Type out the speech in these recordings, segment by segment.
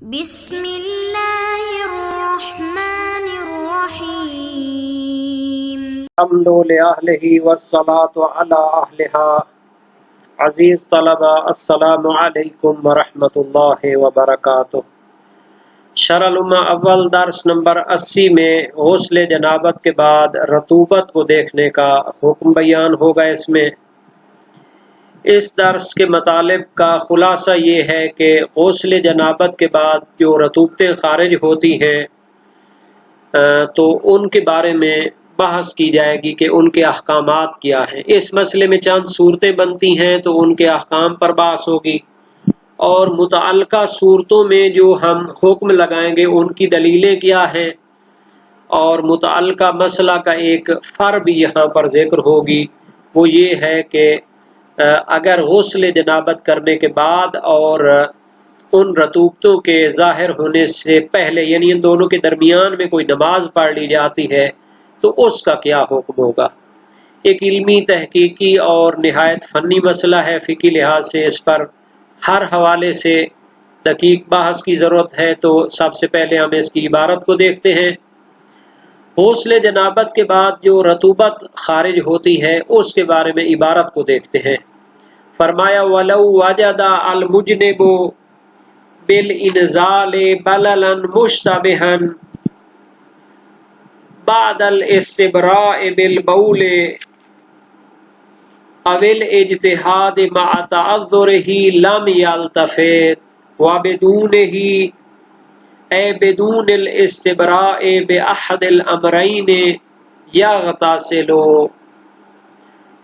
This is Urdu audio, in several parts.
بسم اللہ الرحمن الرحیم۔ الحمد للہ والصلاة علی اہلہا۔ عزیز طلبہ السلام علیکم ورحمۃ اللہ وبرکاتہ۔ شرح الامہ اول درس نمبر 80 میں غسل جنابت کے بعد رطوبت کو دیکھنے کا حکم بیان ہوگا۔ اس درس کے مطالب کا خلاصہ یہ ہے کہ غسل جنابت کے بعد جو رطوبتیں خارج ہوتی ہیں تو ان کے بارے میں بحث کی جائے گی کہ ان کے احکامات کیا ہیں۔ اس مسئلے میں چند صورتیں بنتی ہیں تو ان کے احکام پر بحث ہوگی، اور متعلقہ صورتوں میں جو ہم حکم لگائیں گے ان کی دلیلیں کیا ہیں، اور متعلقہ مسئلہ کا ایک فرع بھی یہاں پر ذکر ہوگی۔ وہ یہ ہے کہ اگر غسل جنابت کرنے کے بعد اور ان رطوبتوں کے ظاہر ہونے سے پہلے، یعنی ان دونوں کے درمیان میں کوئی نماز پڑھ لی جاتی ہے تو اس کا کیا حکم ہوگا۔ ایک علمی، تحقیقی اور نہایت فنی مسئلہ ہے۔ فقہی لحاظ سے اس پر ہر حوالے سے دقیق بحث کی ضرورت ہے۔ تو سب سے پہلے ہم اس کی عبارت کو دیکھتے ہیں۔ غسل جنابت کے بعد جو رطوبت خارج ہوتی ہے اس کے بارے میں عبارت کو دیکھتے ہیں۔ فرمایا وَلَوْ وَجَدَ الْمُجْنِبُ بِالْإِنْزَالِ بَلَلًا مُشْتَبِهًا بعد الاستبراء بالبول أو الاجتهاد مع تعذره لم يلتفت وبدونه أي بدون الاستبراء بأحد الأمرين يغتسل۔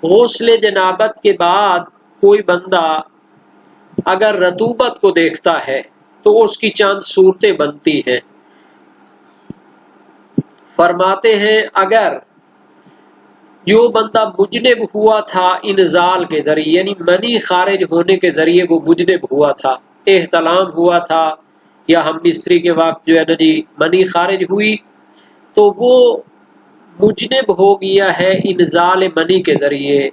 غسل جنابت کے بعد کوئی بندہ اگر رطوبت کو دیکھتا ہے تو اس کی چند صورتیں بنتی ہیں۔ فرماتے ہیں اگر جو بندہ مجنب ہوا تھا انزال کے ذریعے، یعنی منی خارج ہونے کے ذریعے وہ مجنب ہوا تھا، احتلام ہوا تھا، یا ہم مصری کے وقت جو ہے نا جی منی خارج ہوئی تو وہ مجنب ہو گیا ہے انزال منی کے ذریعے۔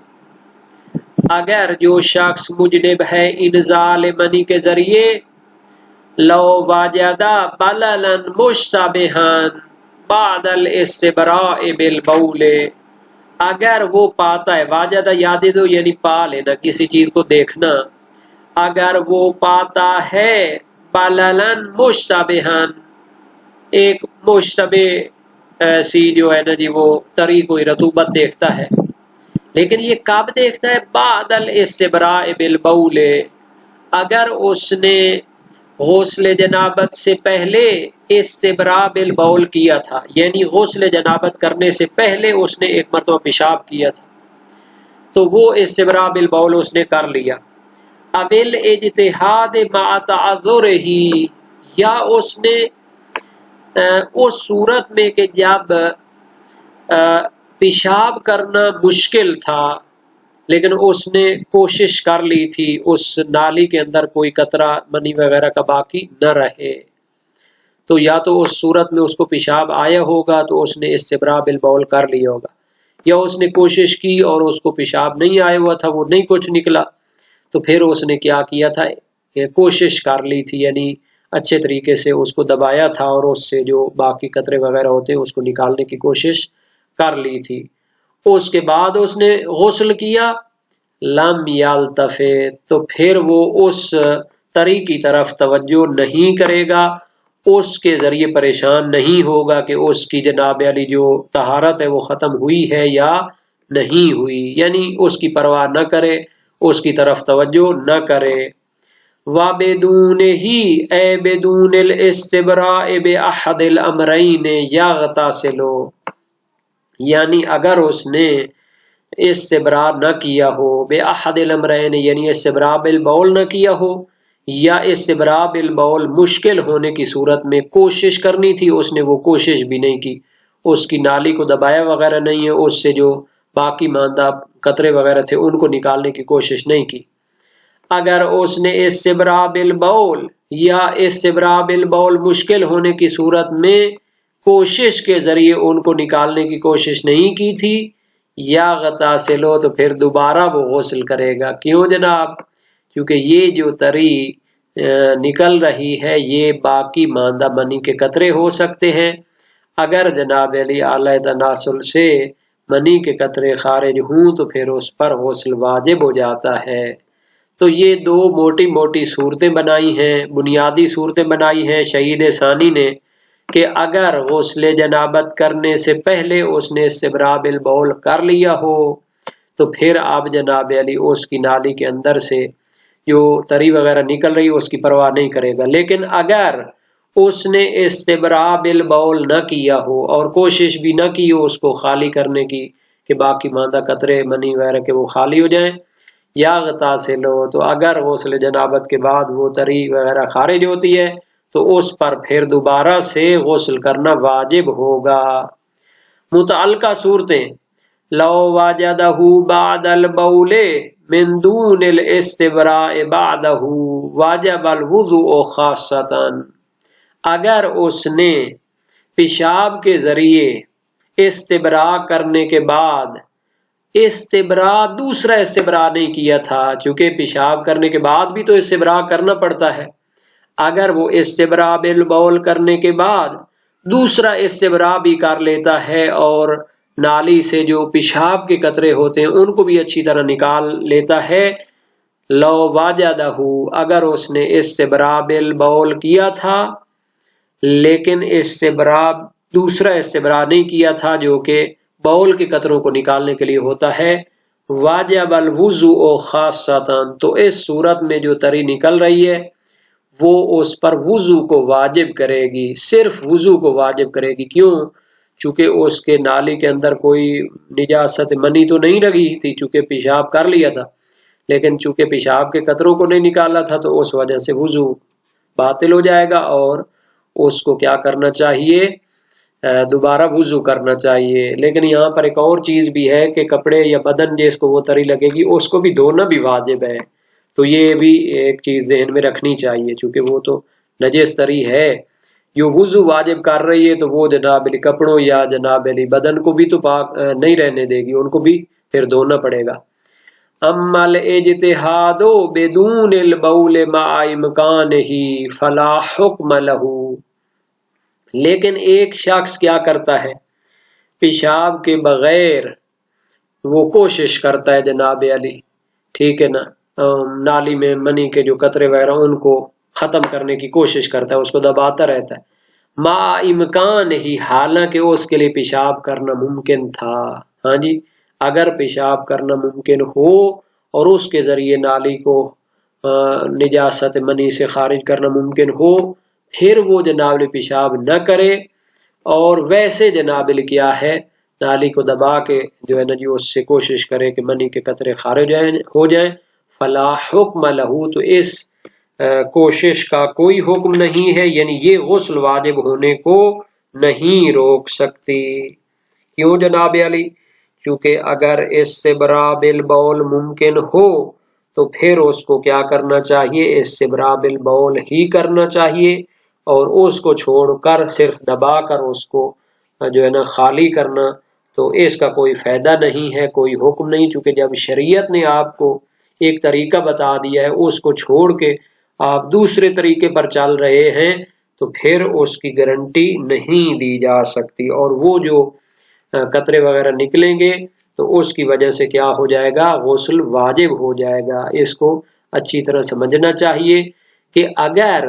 اگر جو شخص مجنب ہے انزال منی کے ذریعے، لو واجدہ بللا مشتبہاً بعد الاستبراء بالبول، اگر وہ پاتا ہے، واجدہ یاد دو یعنی پا لینا، کسی چیز کو دیکھنا، اگر وہ پاتا ہے بللا مشتبہاً، ایک مشتبہ سی جو ہے نا جی وہ طری کوئی رطوبت دیکھتا ہے، لیکن یہ کب دیکھتا ہے؟ بعد الاستبراء بالبول، اگر اس نے غسل جنابت سے پہلے استبراء بالبول کیا تھا، یعنی غسل جنابت کرنے سے پہلے اس نے ایک مرتبہ پیشاب کیا تھا تو وہ استبراء بالبول اس نے کر لیا۔ اب الاجتہاد مع تعذرہ، یا اس نے اس صورت میں کہ جب پیشاب کرنا مشکل تھا لیکن اس نے کوشش کر لی تھی اس نالی کے اندر کوئی قطرہ منی وغیرہ کا باقی نہ رہے، تو یا تو اس صورت میں اس کو پیشاب آیا ہوگا تو اس نے استبراء بالبول کر لیا ہوگا، یا اس نے کوشش کی اور اس کو پیشاب نہیں آیا ہوا تھا، وہ نہیں کچھ نکلا، تو پھر اس نے کیا کیا تھا کہ کوشش کر لی تھی، یعنی اچھے طریقے سے اس کو دبایا تھا اور اس سے جو باقی قطرے وغیرہ ہوتے ہیں اس کو نکالنے کی کوشش کر لی تھی۔ اس کے بعد اس نے غسل کیا، لم یلتفت، تو پھر وہ اس طری کی طرف توجہ نہیں کرے گا، اس کے ذریعے پریشان نہیں ہوگا کہ اس کی جناب علی جو طہارت ہے وہ ختم ہوئی ہے یا نہیں ہوئی، یعنی اس کی پرواہ نہ کرے، اس کی طرف توجہ نہ کرے۔ وَبِدُونِهِ اے بدون الاستبراء بأحد الامرین یغتسل، یعنی اگر اس نے استبراء نہ کیا ہو، بأحد الامرین یعنی استبراء بالبول نہ کیا ہو، یا استبراء بالبول مشکل ہونے کی صورت میں کوشش کرنی تھی، اس نے وہ کوشش بھی نہیں کی، اس کی نالی کو دبایا وغیرہ نہیں ہے، اس سے جو باقی ماندہ قطرے وغیرہ تھے ان کو نکالنے کی کوشش نہیں کی۔ اگر اس نے استبراء بالبول یا استبراء بالبول مشکل ہونے کی صورت میں کوشش کے ذریعے ان کو نکالنے کی کوشش نہیں کی تھی، یا غتاسلو، تو پھر دوبارہ وہ غسل کرے گا۔ کیوں جناب؟ کیونکہ یہ جو طری نکل رہی ہے یہ باقی ماندہ منی کے قطرے ہو سکتے ہیں۔ اگر جناب علی اعلی تناسل سے منی کے قطرے خارج ہوں تو پھر اس پر غسل واجب ہو جاتا ہے۔ تو یہ دو موٹی موٹی صورتیں بنائی ہیں، بنیادی صورتیں بنائی ہیں شہید ثانی نے، کہ اگر غسل جنابت کرنے سے پہلے اس نے استبراء بالبول کر لیا ہو تو پھر اب جناب علی اس کی نالی کے اندر سے جو تری وغیرہ نکل رہی اس کی پرواہ نہیں کرے گا۔ لیکن اگر اس نے استبراء بالبول نہ کیا ہو اور کوشش بھی نہ کی ہو اس کو خالی کرنے کی کہ باقی ماندہ قطرے منی وغیرہ کے وہ خالی ہو جائیں، یا غتاسل ہو، تو اگر غسل جنابت کے بعد وہ تری وغیرہ خارج ہوتی ہے تو اس پر پھر دوبارہ سے غسل کرنا واجب ہوگا۔ متعلقہ صورتیں: لو وجدہ بعد البول من دون الاستبراء بعدہ واجب الوضوء خاصۃ، اگر اس نے پیشاب کے ذریعے استبراء کرنے کے بعد استبراء دوسرا استبراء نہیں کیا تھا، چونکہ پیشاب کرنے کے بعد بھی تو استبراء کرنا پڑتا ہے، اگر وہ استبراء بالبول کرنے کے بعد دوسرا استبراء بھی کر لیتا ہے اور نالی سے جو پیشاب کے قطرے ہوتے ہیں ان کو بھی اچھی طرح نکال لیتا ہے، لو واجدہ، اگر اس نے استبراء بالبول کیا تھا لیکن استبراء دوسرا استبراء نہیں کیا تھا جو کہ بول کے قطروں کو نکالنے کے لیے ہوتا ہے، واجب الوضوء خاصۃ، تو اس صورت میں جو تری نکل رہی ہے وہ اس پر وضو کو واجب کرے گی، صرف وضو کو واجب کرے گی۔ کیوں؟ چونکہ اس کے نالی کے اندر کوئی نجاست منی تو نہیں لگی تھی، چونکہ پیشاب کر لیا تھا، لیکن چونکہ پیشاب کے قطروں کو نہیں نکالا تھا تو اس وجہ سے وضو باطل ہو جائے گا، اور اس کو کیا کرنا چاہیے؟ دوبارہ وضو کرنا چاہیے۔ لیکن یہاں پر ایک اور چیز بھی ہے کہ کپڑے یا بدن جس کو وہ تری لگے گی اس کو بھی دھونا بھی واجب ہے، تو یہ بھی ایک چیز ذہن میں رکھنی چاہیے، چونکہ وہ تو نجس تری ہے، جو وضو واجب کر رہی ہے تو وہ جناب علی کپڑوں یا جناب علی بدن کو بھی تو پاک نہیں رہنے دے گی، ان کو بھی پھر دھونا پڑے گا۔ اما الاجتہاد بدون البول مع امکانہ فلا حکم لہ، لیکن ایک شخص کیا کرتا ہے؟ پیشاب کے بغیر وہ کوشش کرتا ہے جناب علی، ٹھیک ہے نا، نالی میں منی کے جو قطرے وغیرہ ان کو ختم کرنے کی کوشش کرتا ہے، اس کو دباتا رہتا ہے، مع امکان ہی، حالانکہ اس کے لیے پیشاب کرنا ممکن تھا۔ ہاں جی، اگر پیشاب کرنا ممکن ہو اور اس کے ذریعے نالی کو نجاست منی سے خارج کرنا ممکن ہو، پھر وہ جناب علی پیشاب نہ کرے اور ویسے جناب علی کیا ہے، نالی کو دبا کے جو ہے نا جی اس سے کوشش کرے کہ منی کے قطرے خارج ہو جائیں، فلا حکم لہ، تو اس کوشش کا کوئی حکم نہیں ہے، یعنی یہ غسل واجب ہونے کو نہیں روک سکتی۔ کیوں جناب علی؟ چونکہ اگر استبراء بالبول ممکن ہو تو پھر اس کو کیا کرنا چاہیے؟ استبراء بالبول ہی کرنا چاہیے، اور اس کو چھوڑ کر صرف دبا کر اس کو جو ہے نا خالی کرنا تو اس کا کوئی فائدہ نہیں ہے، کوئی حکم نہیں، چونکہ جب شریعت نے آپ کو ایک طریقہ بتا دیا ہے اس کو چھوڑ کے آپ دوسرے طریقے پر چل رہے ہیں تو پھر اس کی گارنٹی نہیں دی جا سکتی، اور وہ جو قطرے وغیرہ نکلیں گے تو اس کی وجہ سے کیا ہو جائے گا؟ غسل واجب ہو جائے گا۔ اس کو اچھی طرح سمجھنا چاہیے کہ اگر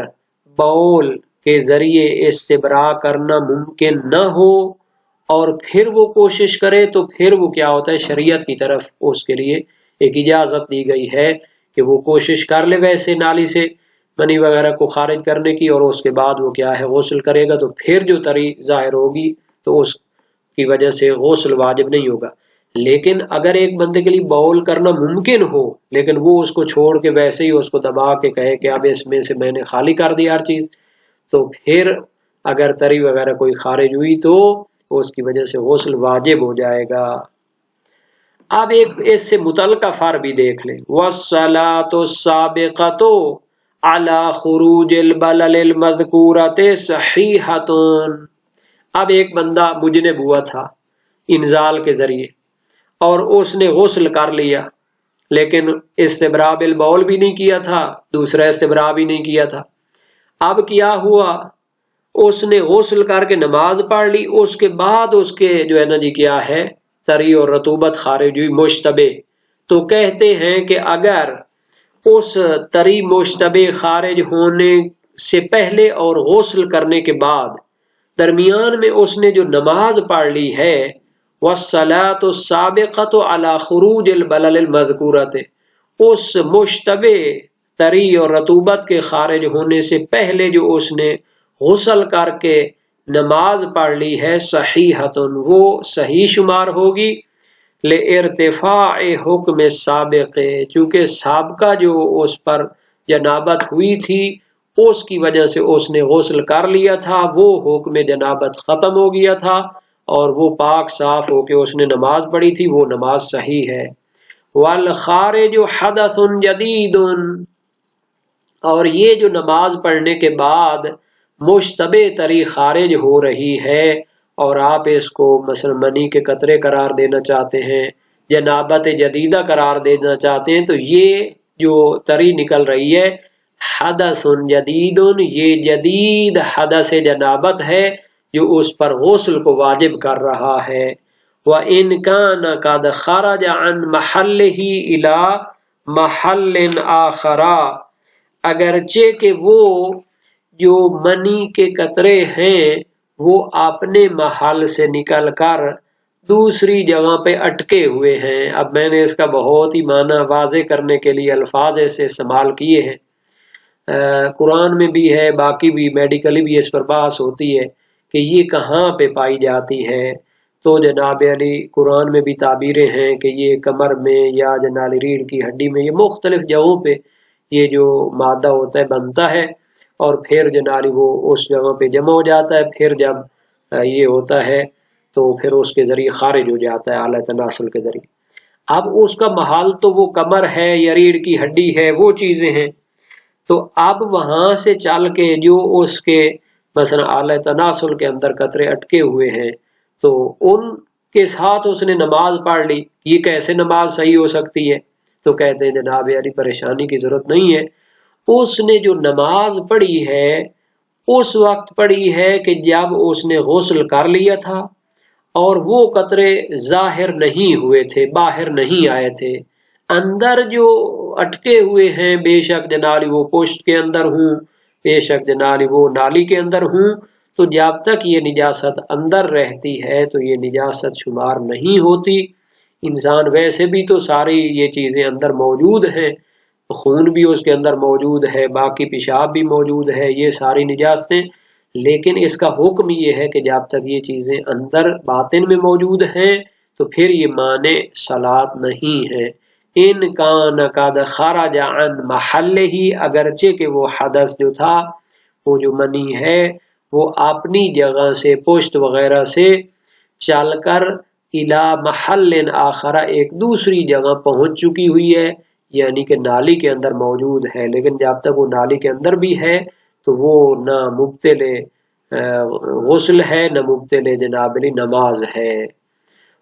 بول کے ذریعے استبراء کرنا ممکن نہ ہو اور پھر وہ کوشش کرے تو پھر وہ کیا ہوتا ہے؟ شریعت کی طرف اس کے لیے ایک اجازت دی گئی ہے کہ وہ کوشش کر لے ویسے نالی سے منی وغیرہ کو خارج کرنے کی، اور اس کے بعد وہ کیا ہے؟ غسل کرے گا، تو پھر جو تری ظاہر ہوگی تو اس کی وجہ سے غسل واجب نہیں ہوگا۔ لیکن اگر ایک بندے کے لیے بول کرنا ممکن ہو لیکن وہ اس کو چھوڑ کے ویسے ہی اس کو دبا کے کہے کہ اب اس میں سے میں نے خالی کر دی ہر چیز، تو پھر اگر تری وغیرہ کوئی خارج ہوئی تو اس کی وجہ سے غسل واجب ہو جائے گا۔ اب ایک اس سے متعلقہ فرع بھی دیکھ لیں، والصلاۃ السابقۃ علی خروج البلل المذکورۃ صحیحۃ۔ اب ایک بندہ مجنب ہوا تھا انزال کے ذریعے اور اس نے غسل کر لیا، لیکن استبراء بالبول بھی نہیں کیا تھا، دوسرا استبراء بھی نہیں کیا تھا۔ اب کیا ہوا، اس نے غسل کر کے نماز پڑھ لی، اس کے بعد اس کے جو ہے نا جی کیا ہے تری اور رطوبت خارج ہوئی مشتبہ۔ تو کہتے ہیں کہ اگر اس تری مشتبہ خارج ہونے سے پہلے اور غسل کرنے کے بعد درمیان میں اس نے جو نماز پڑھ لی ہے، والصلاۃ السابقۃ علی خروج البلل المذکورۃ، اس مشتبہ تری اور رطوبت کے خارج ہونے سے پہلے جو اس نے غسل کر کے نماز پڑھ لی ہے، صحیحۃ، وہ صحیح شمار ہوگی، لارتفاع حکم سابق، چونکہ سابقہ جو اس پر جنابت ہوئی تھی اس کی وجہ سے اس نے غسل کر لیا تھا، وہ حکم جنابت ختم ہو گیا تھا اور وہ پاک صاف ہو کے اس نے نماز پڑھی تھی، وہ نماز صحیح ہے۔ والخارج حدث جدید، اور یہ جو نماز پڑھنے کے بعد مشتبہ تری خارج ہو رہی ہے اور آپ اس کو مثلا منی کے قطرے قرار دینا چاہتے ہیں، جنابت جدیدہ قرار دینا چاہتے ہیں، تو یہ جو تری نکل رہی ہے حدث جدید، یہ جدید حدث جنابت ہے جو اس پر غسل کو واجب کر رہا ہے۔ وَإِنْ كَانَ قَدْ خَرَجَ عَنْ مَحَلِّهِ إِلَى مَحَلٍّ آخَرَ، اگرچہ کہ وہ جو منی کے قطرے ہیں وہ اپنے محل سے نکل کر دوسری جگہ پہ اٹکے ہوئے ہیں۔ اب میں نے اس کا بہت ہی معنی واضح کرنے کے لیے الفاظ ایسے استعمال کیے ہیں، قرآن میں بھی ہے، باقی بھی میڈیکلی بھی اس پر بحث ہوتی ہے کہ یہ کہاں پہ پائی جاتی ہے۔ تو جناب علی قرآن میں بھی تعبیریں ہیں کہ یہ کمر میں یا جناب ریڑھ کی ہڈی میں، یہ مختلف جگہوں پہ یہ جو مادہ ہوتا ہے بنتا ہے اور پھر جناب وہ اس جگہ پہ جمع ہو جاتا ہے، پھر جب یہ ہوتا ہے تو پھر اس کے ذریعے خارج ہو جاتا ہے اعلی تناسل کے ذریعے۔ اب اس کا محل تو وہ کمر ہے یا ریڑھ کی ہڈی ہے، وہ چیزیں ہیں، تو اب وہاں سے چل کے جو اس کے مثلا اعلی تناسل کے اندر قطرے اٹکے ہوئے ہیں تو ان کے ساتھ اس نے نماز پڑھ لی، یہ کیسے نماز صحیح ہو سکتی ہے؟ تو کہتے ہیں جناب یاری پریشانی کی ضرورت نہیں ہے، اس نے جو نماز پڑھی ہے اس وقت پڑھی ہے کہ جب اس نے غسل کر لیا تھا اور وہ قطرے ظاہر نہیں ہوئے تھے، باہر نہیں آئے تھے، اندر جو اٹکے ہوئے ہیں، بے شک جناب وہ پشت کے اندر ہوں، بے شک جناب وہ نالی کے اندر ہوں، تو جب تک یہ نجاست اندر رہتی ہے تو یہ نجاست شمار نہیں ہوتی۔ انسان ویسے بھی تو ساری یہ چیزیں اندر موجود ہیں، خون بھی اس کے اندر موجود ہے، باقی پیشاب بھی موجود ہے، یہ ساری نجاستیں، لیکن اس کا حکم یہ ہے کہ جب تک یہ چیزیں اندر باطن میں موجود ہیں تو پھر یہ مانع صلاۃ نہیں ہے۔ ان کان قد خرج عن محلہ، اگرچہ کہ وہ حدث جو تھا، وہ جو منی ہے، وہ اپنی جگہ سے پشت وغیرہ سے چل کر الی محل آخر، ایک دوسری جگہ پہنچ چکی ہوئی ہے، یعنی کہ نالی کے اندر موجود ہے، لیکن جب تک وہ نالی کے اندر بھی ہے تو وہ نہ مبتل غسل ہے نہ مبتل جناب علی نماز ہے۔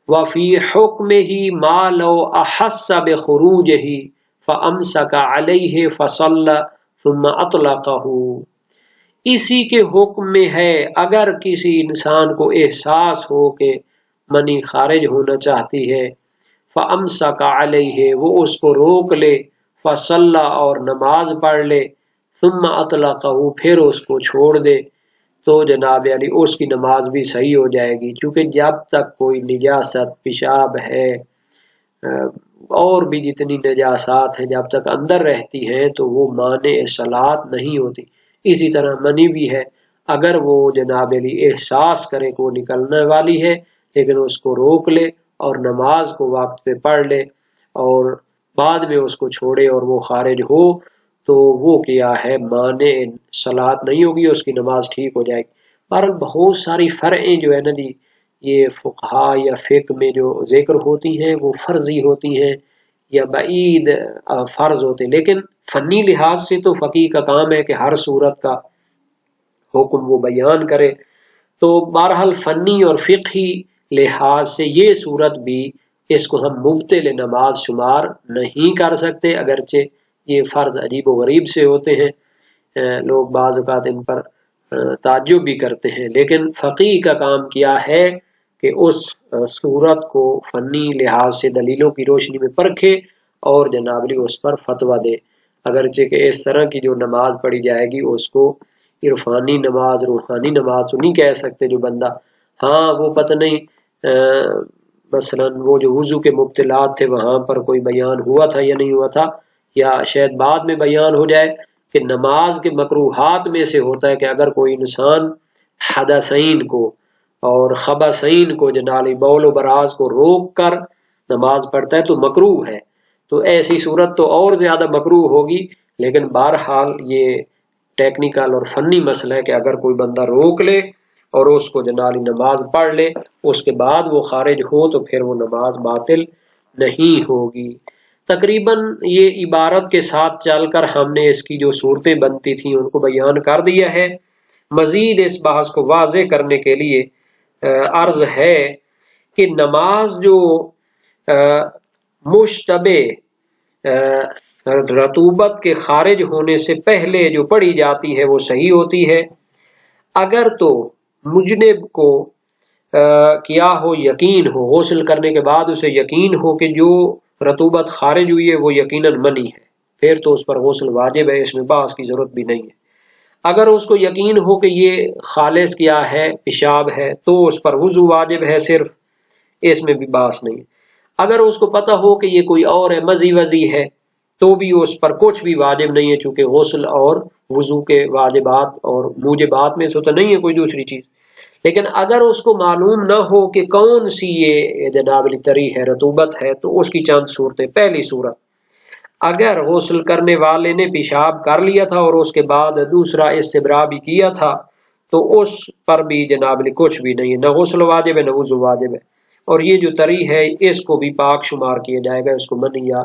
وفی حکمہ ما لو احس بخروجہ فامسک علیہ فصلی ثم اطلقہ، اسی کے حکم میں ہے اگر کسی انسان کو احساس ہو کہ منی خارج ہونا چاہتی ہے، فامسک علیہ، وہ اس کو روک لے، فصلی، اور نماز پڑھ لے، ثم اطلقہ، پھر اس کو چھوڑ دے، تو جناب علی اس کی نماز بھی صحیح ہو جائے گی، کیونکہ جب تک کوئی نجاست پیشاب ہے اور بھی جتنی نجاسات ہیں جب تک اندر رہتی ہیں تو وہ مانع صلاۃ نہیں ہوتی۔ اسی طرح منی بھی ہے، اگر وہ جناب علی احساس کرے کہ وہ نکلنے والی ہے لیکن اس کو روک لے اور نماز کو وقت پہ پڑھ لے اور بعد میں اس کو چھوڑے اور وہ خارج ہو تو وہ کیا ہے مانع صلاۃ نہیں ہوگی، اس کی نماز ٹھیک ہو جائے گی۔ پر بہت ساری فرعیں جو ہے نا جی یہ فقہا یا فقہ میں جو ذکر ہوتی ہیں وہ فرضی ہوتی ہیں یا بعید فرض ہوتے ہیں، لیکن فنی لحاظ سے تو فقیہ کا کام ہے کہ ہر صورت کا حکم وہ بیان کرے، تو بہرحال فنی اور فقہی لحاظ سے یہ صورت بھی اس کو ہم مبطل نماز شمار نہیں کر سکتے، اگرچہ یہ فرض عجیب و غریب سے ہوتے ہیں، لوگ بعض اوقات ان پر تعجب بھی کرتے ہیں، لیکن فقیہ کا کام کیا ہے کہ اس صورت کو فنی لحاظ سے دلیلوں کی روشنی میں پرکھے اور جناب علی اس پر فتویٰ دے، اگرچہ کہ اس طرح کی جو نماز پڑھی جائے گی اس کو عرفانی نماز، روحانی نماز تو نہیں کہہ سکتے، جو بندہ ہاں وہ پتہ نہیں مثلا وہ جو وضو کے مبتلات تھے وہاں پر کوئی بیان ہوا تھا یا نہیں ہوا تھا، یا شاید بعد میں بیان ہو جائے کہ نماز کے مکروہات میں سے ہوتا ہے کہ اگر کوئی انسان حدثین کو اور خبثین کو جنالی بول و براز کو روک کر نماز پڑھتا ہے تو مکروہ ہے، تو ایسی صورت تو اور زیادہ مکروہ ہوگی، لیکن بہرحال یہ ٹیکنیکل اور فنی مسئلہ ہے کہ اگر کوئی بندہ روک لے اور اس کو جنالی نماز پڑھ لے اس کے بعد وہ خارج ہو تو پھر وہ نماز باطل نہیں ہوگی۔ تقریباً یہ عبارت کے ساتھ چل کر ہم نے اس کی جو صورتیں بنتی تھیں ان کو بیان کر دیا ہے۔ مزید اس بحث کو واضح کرنے کے لیے عرض ہے کہ نماز جو مشتبہ رطوبت کے خارج ہونے سے پہلے جو پڑھی جاتی ہے وہ صحیح ہوتی ہے، اگر تو مجنب کو کیا ہو یقین ہو، غسل کرنے کے بعد اسے یقین ہو کہ جو رطوبت خارج ہوئی ہے وہ یقیناً منی ہے، پھر تو اس پر غسل واجب ہے، اس میں بحث کی ضرورت بھی نہیں ہے۔ اگر اس کو یقین ہو کہ یہ خالص کیا ہے، پیشاب ہے، تو اس پر وضو واجب ہے صرف، اس میں بھی بحث نہیں ہے۔ اگر اس کو پتہ ہو کہ یہ کوئی اور ہے، مزی وزی ہے، تو بھی اس پر کچھ بھی واجب نہیں ہے، چونکہ غسل اور وضو کے واجبات اور موجبات میں سے تو نہیں ہے کوئی دوسری چیز۔ لیکن اگر اس کو معلوم نہ ہو کہ کون سی یہ جناب طری ہے، رطوبت ہے، تو اس کی چند صورتیں۔ پہلی صورت، اگر غسل کرنے والے نے پیشاب کر لیا تھا اور اس کے بعد دوسرا استبراء بھی کیا تھا تو اس پر بھی جناب کچھ بھی نہیں ہے، نہ غسل واجب ہے نہ وضو واجب ہے، اور یہ جو طری ہے اس کو بھی پاک شمار کیا جائے گا، اس کو منی یا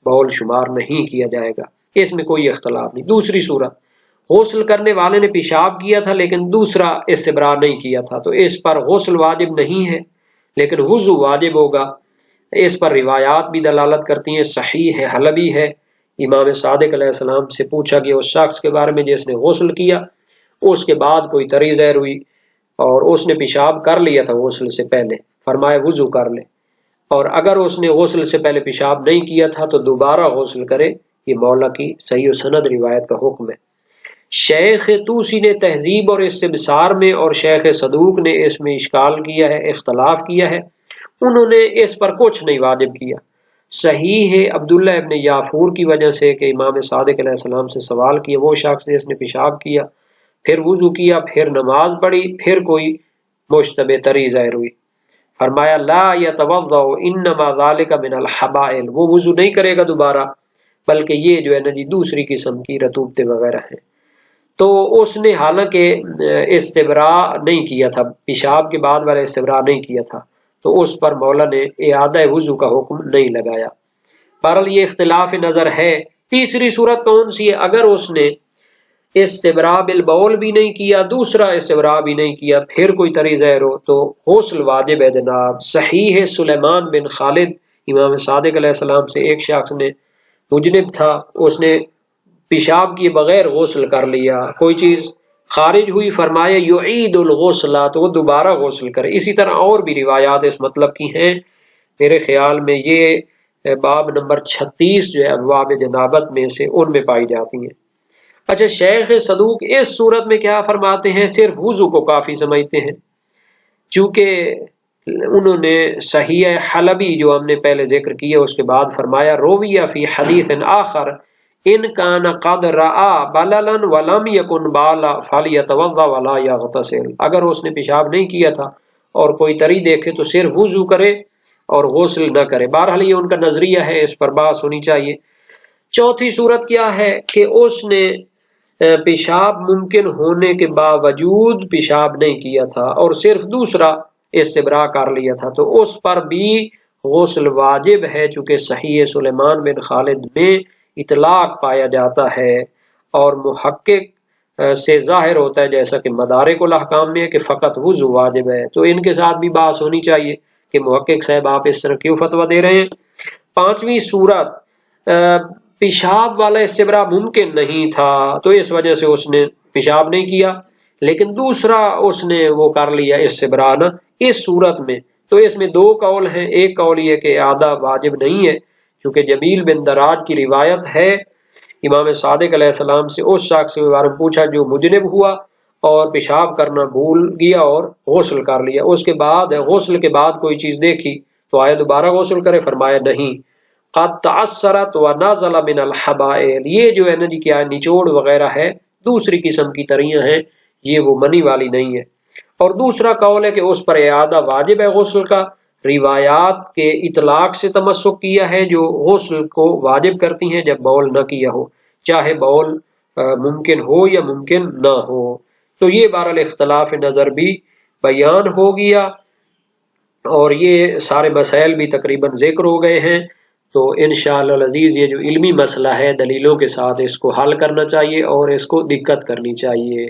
بول شمار نہیں کیا جائے گا، اس میں کوئی اختلاف نہیں۔ دوسری صورت، غسل کرنے والے نے پیشاب کیا تھا لیکن دوسرا استبراء نہیں کیا تھا تو اس پر غسل واجب نہیں ہے لیکن وضو واجب ہوگا۔ اس پر روایات بھی دلالت کرتی ہیں، صحیح ہے، حلبی ہے، امام صادق علیہ السلام سے پوچھا گیا اس شخص کے بارے میں جس نے غسل کیا، اس کے بعد کوئی طری ظاہر ہوئی اور اس نے پیشاب کر لیا تھا غسل سے پہلے، فرمایا وضو کر لے، اور اگر اس نے غسل سے پہلے پیشاب نہیں کیا تھا تو دوبارہ غسل کرے، یہ مولا کی صحیح و سند روایت کا حکم ہے۔ شیخ توسی نے تہذیب اور استبصار میں اور شیخ صدوق نے اس میں اشکال کیا ہے، اختلاف کیا ہے، انہوں نے اس پر کچھ نہیں واجب کیا۔ صحیح ہے عبداللہ ابن یافور کی وجہ سے کہ امام صادق علیہ السلام سے سوال کیا، وہ شخص جس نے پیشاب کیا، پھر وضو کیا، پھر نماز پڑھی، پھر کوئی مشتبہ طری ظاہر ہوئی، فرمایا لا یتوضأ انما ذلک من الحبائل، وہ وضو نہیں کرے گا دوبارہ بلکہ یہ جو ہے نا جی دوسری قسم کی رطوبتیں وغیرہ ہیں۔ تو اس نے حالانکہ استبراء نہیں کیا تھا، پیشاب کے بعد والا استبراء نہیں کیا تھا، تو اس پر مولا نے اعادہ وضو کا حکم نہیں لگایا۔ بہرحال یہ اختلاف نظر ہے۔ تیسری صورت کون سی ہے؟ اگر اس نے استبراء بالبول بھی نہیں کیا، دوسرا استبراء بھی نہیں کیا، پھر کوئی طری ظاہر ہو تو غسل واجب ہے جناب۔ صحیح ہے سلیمان بن خالد امام صادق علیہ السلام سے ایک شخص نے مجنب تھا، اس نے پیشاب کیے بغیر غسل کر لیا، کوئی چیز خارج ہوئی، فرمایا یعید الغسل، تو وہ دوبارہ غسل کرے۔ اسی طرح اور بھی روایات اس مطلب کی ہیں، میرے خیال میں یہ باب نمبر 36 جو ہے ابواب جنابت میں سے ان میں پائی جاتی ہیں۔ اچھا، شیخ صدوق اس صورت میں کیا فرماتے ہیں؟ صرف وضو کو کافی سمجھتے ہیں، چونکہ انہوں نے صحیح حلبی جو ہم نے پہلے ذکر کیا اس کے بعد فرمایا رویہ فی حدیث آخر ان کان قد رآ بللا ولم یکن بالا فلیتوضا ولا یغتسل، اگر اس نے پیشاب نہیں کیا تھا اور کوئی طری دیکھے تو صرف وضو کرے اور غسل نہ کرے۔ بہرحال یہ ان کا نظریہ ہے، اس پر بحث ہونی چاہیے۔ چوتھی صورت کیا ہے کہ اس نے پیشاب ممکن ہونے کے باوجود پیشاب نہیں کیا تھا اور صرف دوسرا استبراء کر لیا تھا، تو اس پر بھی غسل واجب ہے، چونکہ صحیح سلیمان بن خالد میں اطلاق پایا جاتا ہے اور محقق سے ظاہر ہوتا ہے جیسا کہ مدارک الاحکام میں ہے کہ فقط وضو واجب ہے، تو ان کے ساتھ بھی بحث ہونی چاہیے کہ محقق صاحب آپ اس طرح کیوں فتویٰ دے رہے ہیں۔ پانچویں صورت، پیشاب والا استبراء ممکن نہیں تھا تو اس وجہ سے اس نے پیشاب نہیں کیا، لیکن دوسرا اس نے وہ کر لیا استبراء نا اس صورت میں، تو اس میں دو قول ہیں۔ ایک قول یہ کہ اعادہ واجب نہیں ہے، چونکہ جمیل بن دراج کی روایت ہے امام صادق علیہ السلام سے اس شخص کے بارے میں پوچھا جو مجنب ہوا اور پیشاب کرنا بھول گیا اور غسل کر لیا، اس کے بعد غسل کے بعد کوئی چیز دیکھی تو آیا دوبارہ غسل کرے، فرمایا نہیں۔ قد تعثرت ونزل من الحبائل، یہ جو ہے نا جی کیا نچوڑ وغیرہ ہے، دوسری قسم کی تریاں ہیں، یہ وہ منی والی نہیں ہے۔ اور دوسرا قول ہے کہ اس پر اعادہ واجب ہے غسل کا، روایات کے اطلاق سے تمسک کیا ہے جو غسل کو واجب کرتی ہیں جب بول نہ کیا ہو، چاہے بول ممکن ہو یا ممکن نہ ہو۔ تو یہ بہرحال اختلاف نظر بھی بیان ہو گیا اور یہ سارے مسائل بھی تقریباً ذکر ہو گئے ہیں۔ تو انشاءاللہ العزیز یہ جو علمی مسئلہ ہے دلیلوں کے ساتھ اس کو حل کرنا چاہیے اور اس کو دقت کرنی چاہیے۔